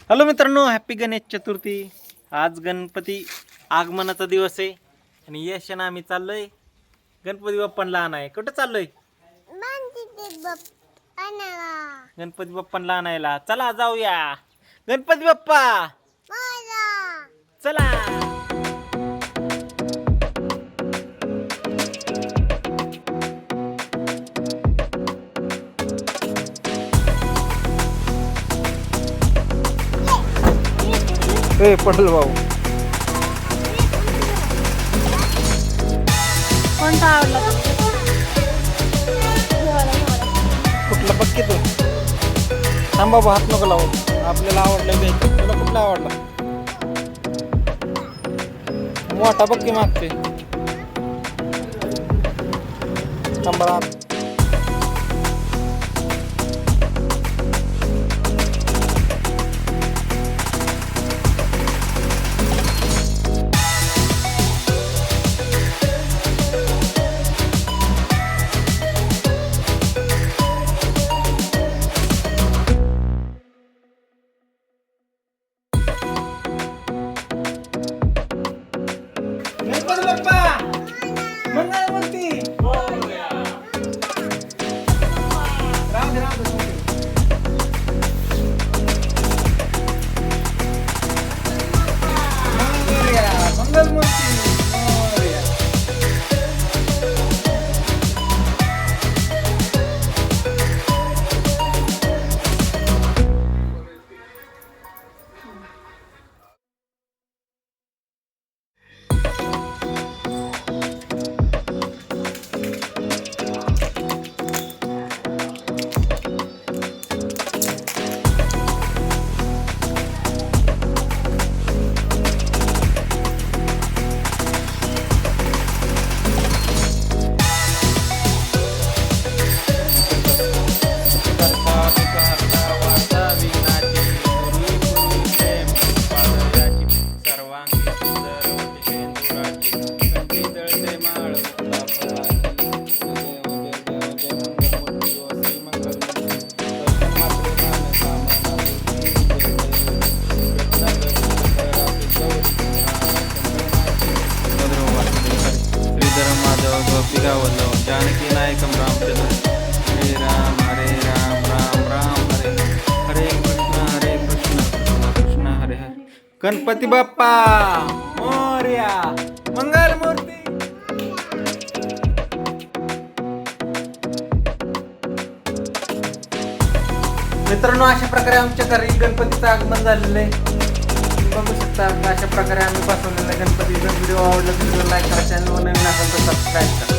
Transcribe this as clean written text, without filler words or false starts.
Hello मित्रांनो, happy Ganesh Chaturthi. आज गणपती आगमनाचा दिवस आहे आणि यश आणि आम्ही चाललोय गणपती बाप्पांना आणाय। कुठे चाललोय? गणपती बाप्पांना आणायला। चला जाऊया गणपती बाप्पा चला। ए पडल भाऊ। कोणता आवडला? कुठला पक्की तू? थांब बाबा, हात नको लावू। आपल्याला आवडलं घ्यायचं। तुला कुठला आवडला? मोठा पक्की मागते। थांबा। गणपती बाप्पा मंगलमूर्ती राम राम मंगलमूर्ती। जानकी नायकम रामचंद्र। हरे राम राम राम हरे हरे कृष्ण कृष्ण कृष्ण हरे हरे। गणपती बाप्पा मोरया मंगलमूर्ती। मित्रांनो, अशा प्रकारे आमच्या घरी गणपतीचं आगमन झालेलं आहे। तुम्ही बघू शकता अशा प्रकारे आम्ही बसवलेला गणपती। जर व्हिडिओ आवडला तर व्हिडिओ लाईक करा, चॅनलवर नवीन असेल तर सबस्क्राईब करा।